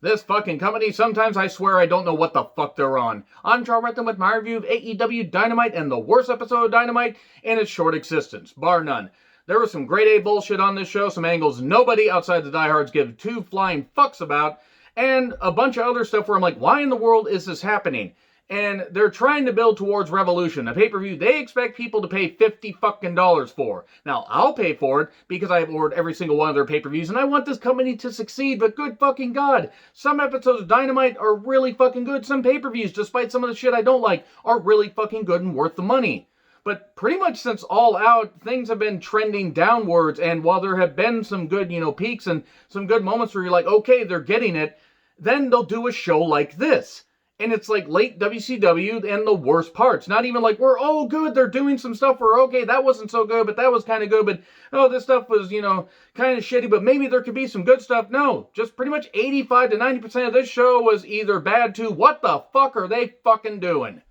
This fucking company, sometimes I swear I don't know what the fuck they're on. I'm Charles Renton with my review of AEW Dynamite and the worst episode of Dynamite in its short existence, bar none. There was some grade A bullshit on this show, some angles nobody outside the diehards give two flying fucks about, and a bunch of other stuff where I'm like, why in the world is this happening? And they're trying to build towards Revolution, a pay-per-view they expect people to pay $50 fucking for. Now, I'll pay for it because I have ordered every single one of their pay-per-views, and I want this company to succeed, but good fucking God, some episodes of Dynamite are really fucking good. Some pay-per-views, despite some of the shit I don't like, are really fucking good and worth the money. But pretty much since All Out, things have been trending downwards, and while there have been some good, peaks and some good moments where you're like, okay, they're getting it, then they'll do a show like this. And it's like late WCW and the worst parts. Not even like, we're all good, they're doing some stuff where, okay, that wasn't so good, but that was kind of good, but, oh, this stuff was, kind of shitty, but maybe there could be some good stuff. No, just pretty much 85 to 90% of this show was either bad to, what the fuck are they fucking doing?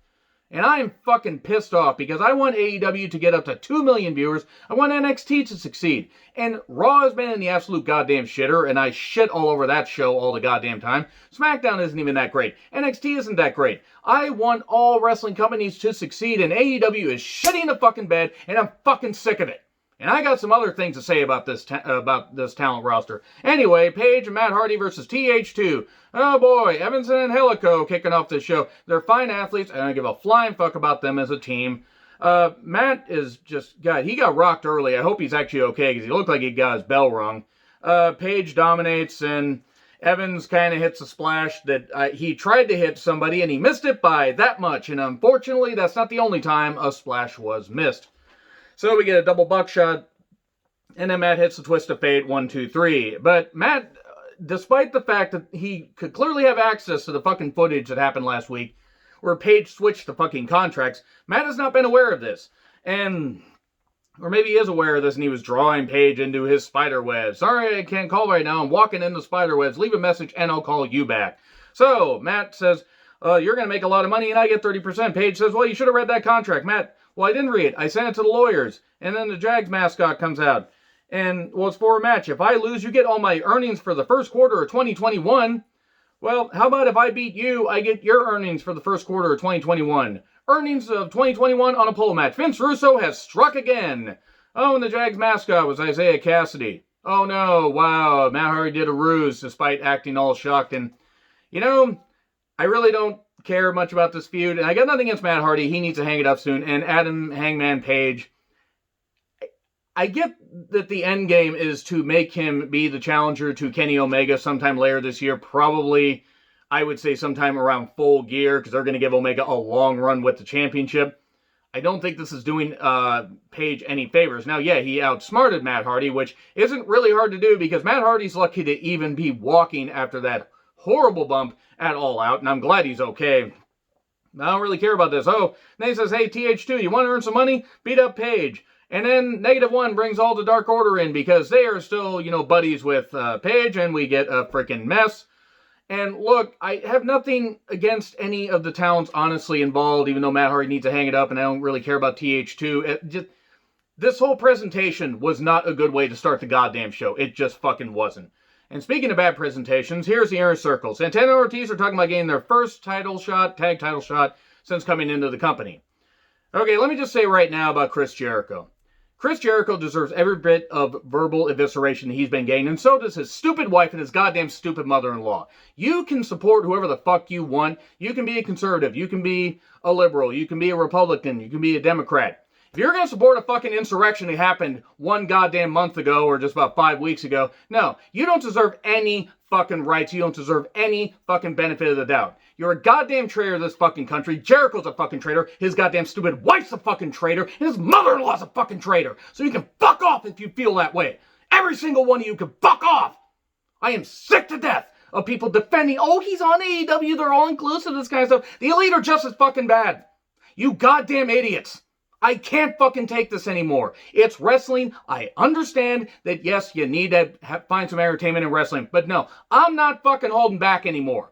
And I am fucking pissed off because I want AEW to get up to 2 million viewers. I want NXT to succeed. And Raw has been in the absolute goddamn shitter, and I shit all over that show all the goddamn time. SmackDown isn't even that great. NXT isn't that great. I want all wrestling companies to succeed, and AEW is shitting the fucking bed, and I'm fucking sick of it. And I got some other things to say about this talent roster. Anyway, Paige and Matt Hardy versus TH2. Oh boy, Evanson and Helico kicking off this show. They're fine athletes, and I don't give a flying fuck about them as a team. Matt is just, God, he got rocked early. I hope he's actually okay, because he looked like he got his bell rung. Paige dominates, and Evans kind of hits a splash that he tried to hit somebody, and he missed it by that much. And unfortunately, that's not the only time a splash was missed. So we get a double buckshot, and then Matt hits the twist of fate, 1, 2, 3. But Matt, despite the fact that he could clearly have access to the fucking footage that happened last week, where Paige switched the fucking contracts, Matt has not been aware of this. Or maybe he is aware of this, and he was drawing Paige into his spider web. Sorry, I can't call right now. I'm walking into spider webs. Leave a message, and I'll call you back. So Matt says, you're going to make a lot of money, and I get 30%. Paige says, well, you should have read that contract. Matt, well, I didn't read it. I sent it to the lawyers. And then the Jags mascot comes out. And, well, it's for a match. If I lose, you get all my earnings for the first quarter of 2021. Well, how about if I beat you, I get your earnings for the first quarter of 2021. Earnings of 2021 on a pole match. Vince Russo has struck again. Oh, and the Jags mascot was Isaiah Cassidy. Oh, no. Wow. Matt Hardy did a ruse despite acting all shocked. And, I really don't care much about this feud, and I got nothing against Matt Hardy. He needs to hang it up soon. And Adam Hangman Page, I get that the end game is to make him be the challenger to Kenny Omega sometime later this year. Probably, I would say sometime around Full Gear, because they're going to give Omega a long run with the championship. I don't think this is doing Page any favors. Now, yeah, he outsmarted Matt Hardy, which isn't really hard to do because Matt Hardy's lucky to even be walking after that horrible bump at All Out, and I'm glad he's okay. I don't really care about this. Oh, and he says, hey, TH2, you want to earn some money? Beat up Paige. And then -1 brings all the Dark Order in because they are still, buddies with Paige, and we get a freaking mess. And look, I have nothing against any of the talents honestly involved, even though Matt Hardy needs to hang it up, and I don't really care about TH2. This whole presentation was not a good way to start the goddamn show. It just fucking wasn't. And speaking of bad presentations, here's the Inner Circle. Santana and Ortiz are talking about getting their first tag title shot, since coming into the company. Okay, let me just say right now about Chris Jericho. Chris Jericho deserves every bit of verbal evisceration he's been getting, and so does his stupid wife and his goddamn stupid mother-in-law. You can support whoever the fuck you want. You can be a conservative. You can be a liberal. You can be a Republican. You can be a Democrat. If you're going to support a fucking insurrection that happened one goddamn month ago or just about 5 weeks ago, no, you don't deserve any fucking rights. You don't deserve any fucking benefit of the doubt. You're a goddamn traitor to this fucking country. Jericho's a fucking traitor. His goddamn stupid wife's a fucking traitor. And his mother-in-law's a fucking traitor. So you can fuck off if you feel that way. Every single one of you can fuck off. I am sick to death of people defending, oh, he's on AEW, they're all inclusive, this kind of stuff. The Elite are just as fucking bad. You goddamn idiots. I can't fucking take this anymore. It's wrestling. I understand that, yes, you need to find some entertainment in wrestling. But no, I'm not fucking holding back anymore.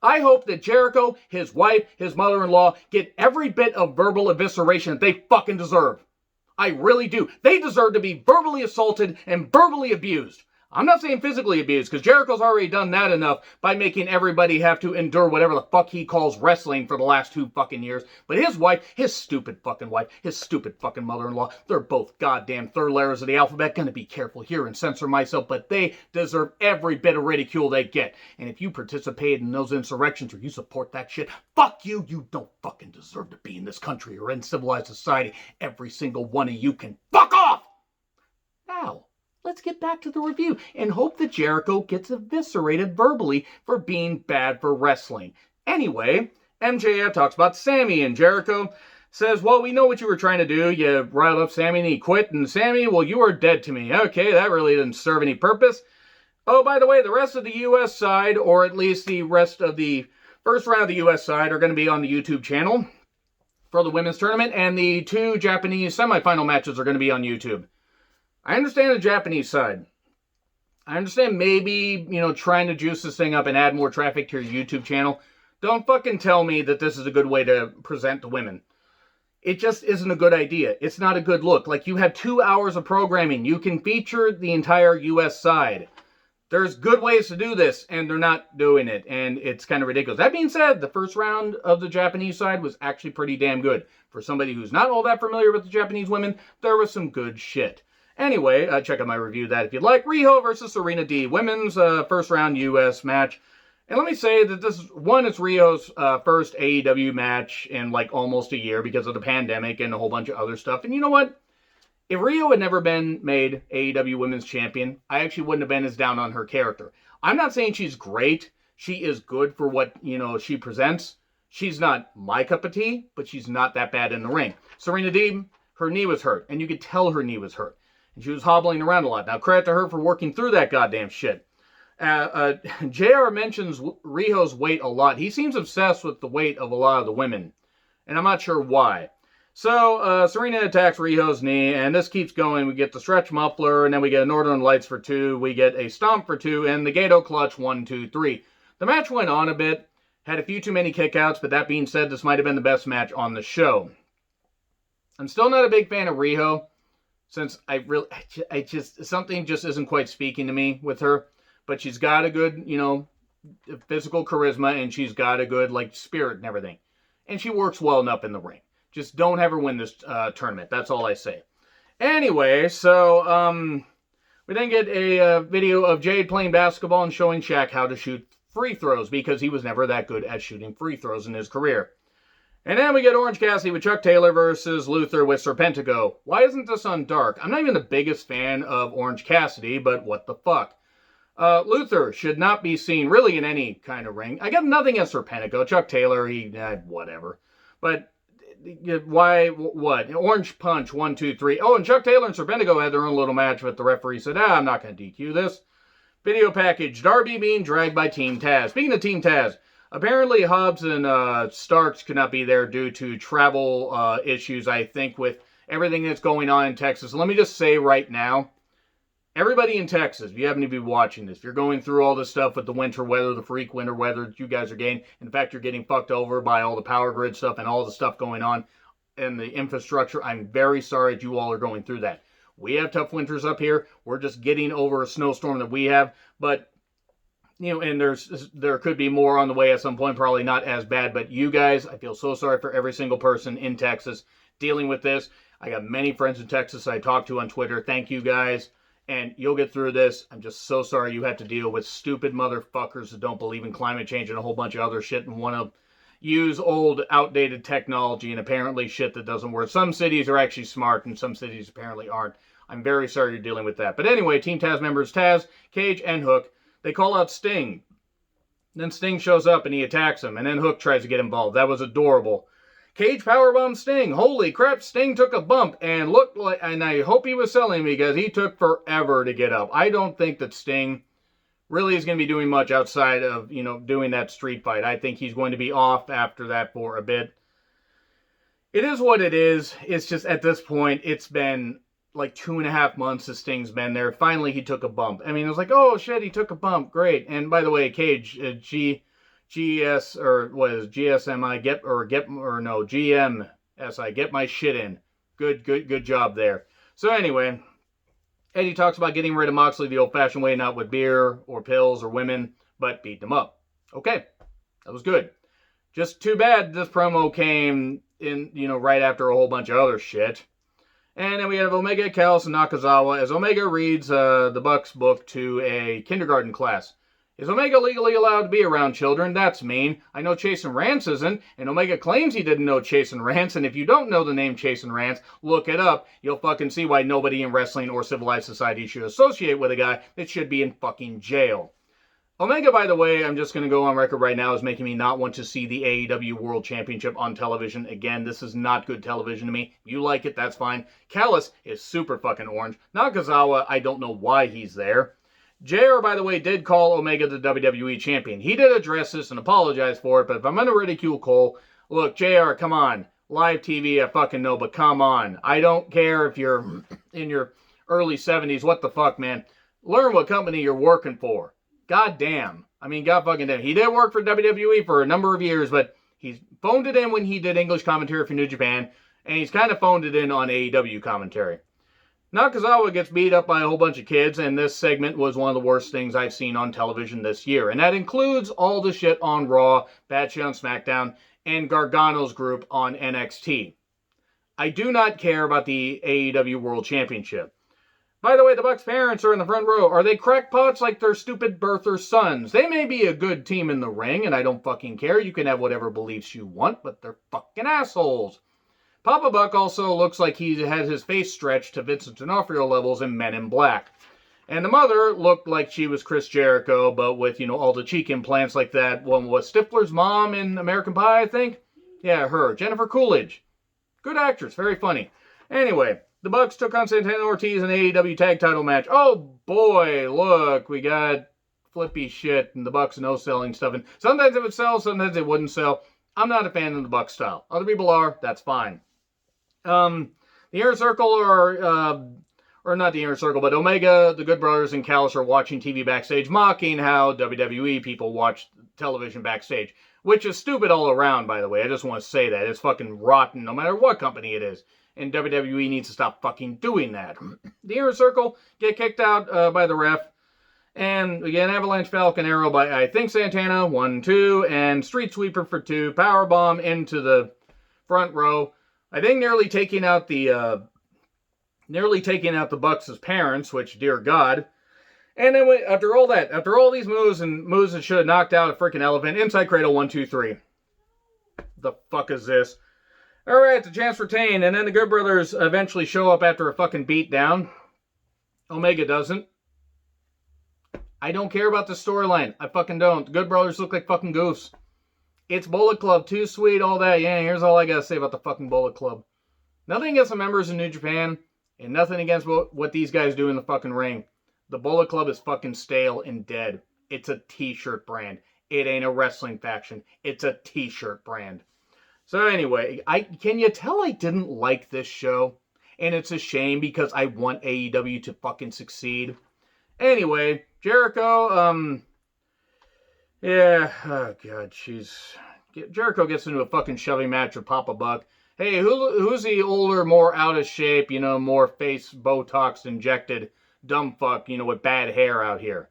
I hope that Jericho, his wife, his mother-in-law get every bit of verbal evisceration that they fucking deserve. I really do. They deserve to be verbally assaulted and verbally abused. I'm not saying physically abused, because Jericho's already done that enough by making everybody have to endure whatever the fuck he calls wrestling for the last 2 fucking years. But his wife, his stupid fucking wife, his stupid fucking mother-in-law, they're both goddamn third letters of the alphabet. Gonna be careful here and censor myself, but they deserve every bit of ridicule they get. And if you participate in those insurrections or you support that shit, fuck you. You don't fucking deserve to be in this country or in civilized society. Every single one of you can fuck off! Now, let's get back to the review and hope that Jericho gets eviscerated verbally for being bad for wrestling. Anyway, MJF talks about Sammy, and Jericho says, well, we know what you were trying to do. You riled up Sammy and he quit, and Sammy, well, you are dead to me. Okay, that really didn't serve any purpose. Oh, by the way, the rest of the U.S. side, or at least the rest of the first round of the U.S. side, are going to be on the YouTube channel for the women's tournament, and the 2 Japanese semifinal matches are going to be on YouTube. I understand the Japanese side. I understand maybe, trying to juice this thing up and add more traffic to your YouTube channel. Don't fucking tell me that this is a good way to present the women. It just isn't a good idea. It's not a good look. Like, you have 2 hours of programming. You can feature the entire U.S. side. There's good ways to do this, and they're not doing it, and it's kind of ridiculous. That being said, the first round of the Japanese side was actually pretty damn good. For somebody who's not all that familiar with the Japanese women, there was some good shit. Anyway, check out my review of that if you'd like. Riho versus Serena Deeb, women's first round U.S. match. And let me say that this is, it's Riho's first AEW match in like almost a year because of the pandemic and a whole bunch of other stuff. And you know what? If Riho had never been made AEW Women's Champion, I actually wouldn't have been as down on her character. I'm not saying she's great. She is good for what, she presents. She's not my cup of tea, but she's not that bad in the ring. Serena Deeb, her knee was hurt, and you could tell her knee was hurt. And she was hobbling around a lot. Now, credit to her for working through that goddamn shit. JR mentions Riho's weight a lot. He seems obsessed with the weight of a lot of the women, and I'm not sure why. So, Serena attacks Riho's knee, and this keeps going. We get the stretch muffler, and then we get a Northern Lights for 2. We get a stomp for 2, and the Gato clutch 1, 2, 3. The match went on a bit, had a few too many kickouts, but that being said, this might have been the best match on the show. I'm still not a big fan of Riho, since something just isn't quite speaking to me with her. But she's got a good, physical charisma, and she's got a good, spirit and everything. And she works well enough in the ring. Just don't have her win this tournament. That's all I say. Anyway, so we then get a video of Jade playing basketball and showing Shaq how to shoot free throws, because he was never that good at shooting free throws in his career. And then we get Orange Cassidy with Chuck Taylor versus Luther with Serpentico. Why isn't this on Dark? I'm not even the biggest fan of Orange Cassidy, but what the fuck. Luther should not be seen really in any kind of ring. I got nothing against Serpentico. Chuck Taylor, whatever. But why, what? Orange Punch, 1, 2, 3. Oh, and Chuck Taylor and Serpentico had their own little match, but the referee said, I'm not going to DQ this. Video package, Darby being dragged by Team Taz. Speaking of Team Taz, apparently Hobbs and Starks could not be there due to travel issues, I think, with everything that's going on in Texas. Let me just say right now, everybody in Texas, if you happen to be watching this, if you're going through all this stuff with the winter weather, the freak winter weather that you guys are getting, in fact, you're getting fucked over by all the power grid stuff and all the stuff going on and the infrastructure, I'm very sorry that you all are going through that. We have tough winters up here. We're just getting over a snowstorm that we have, but and there could be more on the way at some point, probably not as bad, but you guys, I feel so sorry for every single person in Texas dealing with this. I got many friends in Texas I talk to on Twitter. Thank you guys, and you'll get through this. I'm just so sorry you have to deal with stupid motherfuckers that don't believe in climate change and a whole bunch of other shit and want to use old, outdated technology and apparently shit that doesn't work. Some cities are actually smart and some cities apparently aren't. I'm very sorry you're dealing with that. But anyway, Team Taz members Taz, Cage, and Hook, they call out Sting. Then Sting shows up and he attacks him, and then Hook tries to get involved. That was adorable. Cage powerbombed Sting. Holy crap, Sting took a bump and looked like, and I hope he was selling because he took forever to get up. I don't think that Sting really is going to be doing much outside of, doing that street fight. I think he's going to be off after that for a bit. It is what it is. It's just at this point, it's been like 2.5 months since Sting's been there. Finally, he took a bump. I mean, it was like, oh shit, he took a bump. Great. And by the way, Cage, GS, or what is GSMI, GMSI, get my shit in. Good job there. So anyway, Eddie talks about getting rid of Moxley the old-fashioned way, not with beer or pills or women, but beating him up. Okay, that was good. Just too bad this promo came in, right after a whole bunch of other shit. And then we have Omega, Callis, and Nakazawa as Omega reads the Bucks book to a kindergarten class. Is Omega legally allowed to be around children? That's mean. I know Chase and Rance isn't, and Omega claims he didn't know Chase and Rance, and if you don't know the name Chase and Rance, look it up. You'll fucking see why nobody in wrestling or civilized society should associate with a guy that should be in fucking jail. Omega, by the way, I'm just going to go on record right now, is making me not want to see the AEW World Championship on television again. This is not good television to me. You like it, that's fine. Callis is super fucking orange. Nakazawa, I don't know why he's there. JR, by the way, did call Omega the WWE Champion. He did address this and apologize for it, but if I'm going to ridicule Cole, look, JR, come on. Live TV, I fucking know, but come on. I don't care if you're in your early 70s. What the fuck, man? Learn what company you're working for. God damn. I mean, God fucking damn. He did work for WWE for a number of years, but he's phoned it in when he did English commentary for New Japan, and he's kind of phoned it in on AEW commentary. Nakazawa gets beat up by a whole bunch of kids, and this segment was one of the worst things I've seen on television this year. And that includes all the shit on Raw, bad shit on SmackDown, and Gargano's group on NXT. I do not care about the AEW World Championship. By the way, the Bucks' parents are in the front row. Are they crackpots like their stupid birther sons? They may be a good team in the ring, and I don't fucking care. You can have whatever beliefs you want, but they're fucking assholes. Papa Buck also looks like he had his face stretched to Vincent D'Onofrio levels in Men in Black. And the mother looked like she was Chris Jericho, but with, all the cheek implants like that one was Stifler's mom in American Pie, I think. Yeah, her. Jennifer Coolidge. Good actress. Very funny. Anyway, the Bucks took on Santana Ortiz in an AEW tag title match. Oh boy, look, we got flippy shit and the Bucks no-selling stuff. And sometimes it would sell, sometimes it wouldn't sell. I'm not a fan of the Bucks style. Other people are. That's fine. The Inner Circle or not the Inner Circle, but Omega, the Good Brothers, and Callis are watching TV backstage, mocking how WWE people watch television backstage, which is stupid all around, by the way. I just want to say that. It's fucking rotten, no matter what company it is. And WWE needs to stop fucking doing that. The Inner Circle get kicked out by the ref. And we get an Avalanche Falcon Arrow by, I think, Santana, 1-2, and Street Sweeper for 2, Powerbomb into the front row. I think nearly taking out the Bucks' parents, which, dear God. And then after all that, after all these moves that should have knocked out a freaking elephant, inside cradle, 1, 2, 3. The fuck is this? Alright, the chance retained, and then the Good Brothers eventually show up after a fucking beatdown. Omega doesn't. I don't care about the storyline. I fucking don't. The Good Brothers look like fucking goofs. It's Bullet Club, too sweet, all that. Yeah, here's all I gotta say about the fucking Bullet Club. Nothing against the members in New Japan, and nothing against what these guys do in the fucking ring. The Bullet Club is fucking stale and dead. It's a t-shirt brand. It ain't a wrestling faction. It's a t-shirt brand. So anyway, can you tell I didn't like this show? And it's a shame because I want AEW to fucking succeed. Anyway, Jericho, yeah, oh god, Jericho gets into a fucking shoving match with Papa Buck. Hey, who's the older, more out of shape, more face Botox injected dumb fuck, with bad hair out here?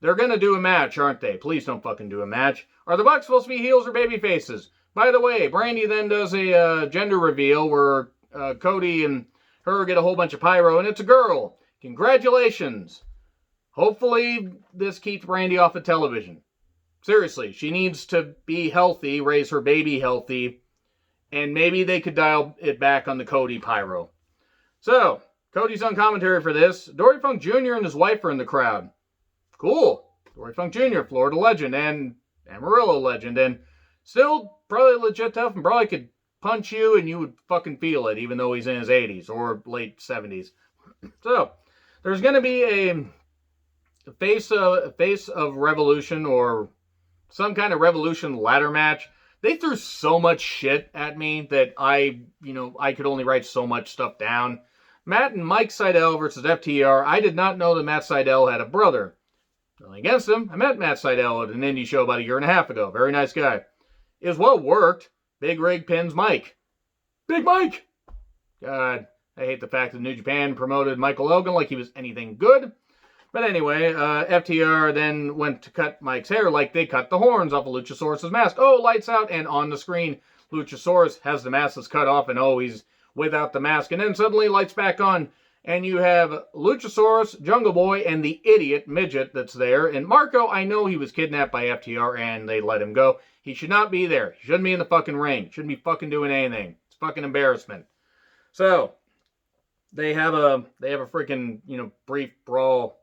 They're gonna do a match, aren't they? Please don't fucking do a match. Are the Bucks supposed to be heels or baby faces? By the way, Brandy then does a gender reveal where Cody and her get a whole bunch of pyro, and it's a girl. Congratulations. Hopefully this keeps Brandy off of television. Seriously, she needs to be healthy, raise her baby healthy, and maybe they could dial it back on the Cody pyro. So, Cody's on commentary for this. Dory Funk Jr. and his wife are in the crowd. Cool. Dory Funk Jr., Florida legend, and Amarillo legend, and still probably legit tough and probably could punch you and you would fucking feel it, even though he's in his 80s or late 70s. So, there's going to be a face of Revolution or some kind of Revolution ladder match. They threw so much shit at me that I could only write so much stuff down. Matt and Mike Sydal versus FTR. I did not know that Matt Sydal had a brother. Nothing against him. I met Matt Sydal at an indie show about a year and a half ago. Very nice guy. It was well worked. Big Rig pins Mike. Big Mike! God. I hate the fact that New Japan promoted Michael Elgin like he was anything good. But anyway, FTR then went to cut Mike's hair like they cut the horns off of Luchasaurus' mask. Oh, lights out, and on the screen, Luchasaurus has the mask that's cut off, and oh, he's without the mask. And then suddenly lights back on, and you have Luchasaurus, Jungle Boy, and the idiot midget that's there. And Marco, I know he was kidnapped by FTR, and they let him go. He should not be there. He shouldn't be in the fucking ring. Shouldn't be fucking doing anything. It's fucking embarrassment. So, they have a freaking, brief brawl.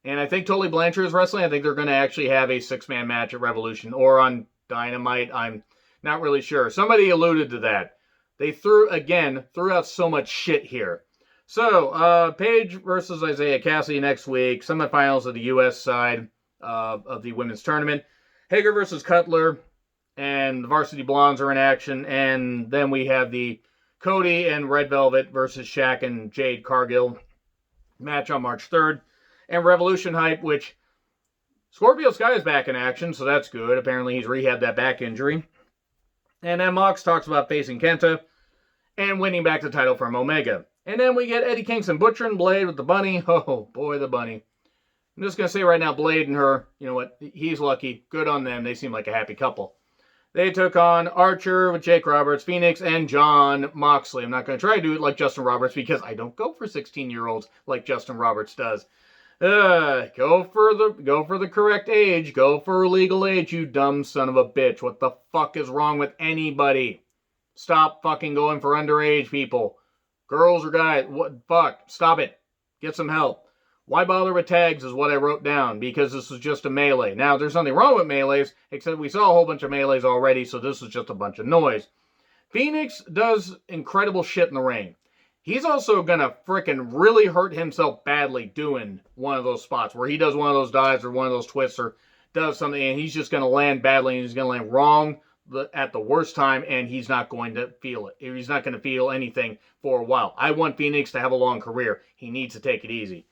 And I think Tully Blanchard is wrestling. I think they're going to actually have a 6-man match at Revolution or on Dynamite. I'm not really sure. Somebody alluded to that. They threw out so much shit here. So, Paige versus Isaiah Cassidy next week. Semifinals of the U.S. side of the women's tournament. Hager versus Cutler. And the Varsity Blondes are in action. And then we have the Cody and Red Velvet versus Shaq and Jade Cargill match on March 3rd. And Revolution hype, which Scorpio Sky is back in action, so that's good. Apparently he's rehabbed that back injury. And then Mox talks about facing Kenta and winning back the title from Omega. And then we get Eddie Kingston butchering Blade with the bunny. Oh, boy, the bunny. I'm just going to say right now, Blade and her, you know what, he's lucky. Good on them. They seem like a happy couple. They took on Archer with Jake Roberts, Phoenix, and Jon Moxley. I'm not going to try to do it like Justin Roberts because I don't go for 16-year-olds like Justin Roberts does. Go for the correct age. Go for legal age, you dumb son of a bitch. What the fuck is wrong with anybody? Stop fucking going for underage people. Girls or guys, what fuck? Stop it. Get some help. Why bother with tags is what I wrote down, because this was just a melee. Now, there's nothing wrong with melees, except we saw a whole bunch of melees already, so this was just a bunch of noise. Phoenix does incredible shit in the ring. He's also going to frickin' really hurt himself badly doing one of those spots where he does one of those dives or one of those twists or does something, and he's just going to land badly, and he's going to land wrong at the worst time, and he's not going to feel it. He's not going to feel anything for a while. I want Phoenix to have a long career. He needs to take it easy.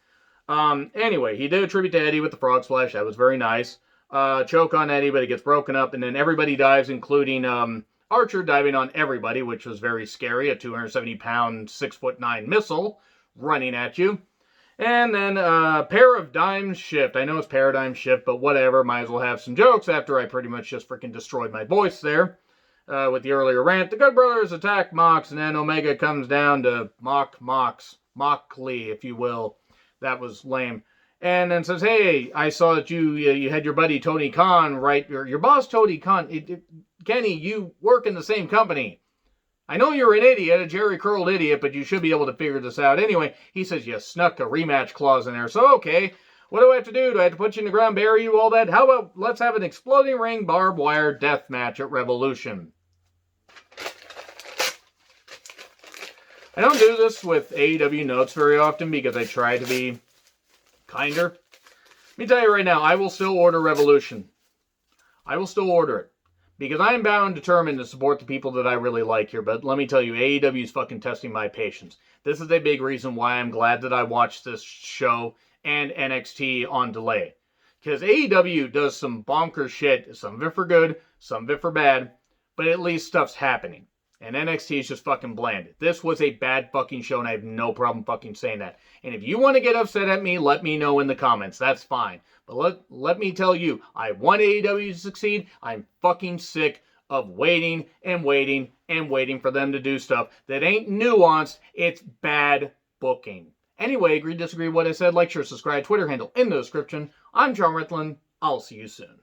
Anyway, he did a tribute to Eddie with the frog splash. That was very nice. Choke on Eddie, but it gets broken up, and then everybody dives, including Archer diving on everybody, which was very scary. A 270-pound, 6'9" missile running at you. And then Paradigm Shift. I know it's Paradigm Shift, but whatever. Might as well have some jokes after I pretty much just freaking destroyed my voice there with the earlier rant. The Good Brothers attack Mox, and then Omega comes down to Moxley, if you will. That was lame. And then says, hey, I saw that you had your buddy Tony Khan, right? Your boss Tony Khan. Kenny, you work in the same company. I know you're an idiot, a jerry-curled idiot, but you should be able to figure this out. Anyway, he says you snuck a rematch clause in there. So, okay, what do I have to do? Do I have to put you in the ground, bury you, all that? How about let's have an exploding ring barbed wire death match at Revolution? I don't do this with AEW notes very often because I try to be kinder. Let me tell you right now, I will still order Revolution. I will still order it. Because I am bound and determined to support the people that I really like here. But let me tell you, AEW is fucking testing my patience. This is a big reason why I'm glad that I watched this show and NXT on delay. Because AEW does some bonkers shit. Some of it for good, some of it for bad. But at least stuff's happening. And NXT is just fucking bland. This was a bad fucking show, and I have no problem fucking saying that. And if you want to get upset at me, let me know in the comments. That's fine. But let me tell you, I want AEW to succeed. I'm fucking sick of waiting and waiting and waiting for them to do stuff that ain't nuanced. It's bad booking. Anyway, agree, disagree with what I said, like, share, subscribe, Twitter handle in the description. I'm John Ritlin. I'll see you soon.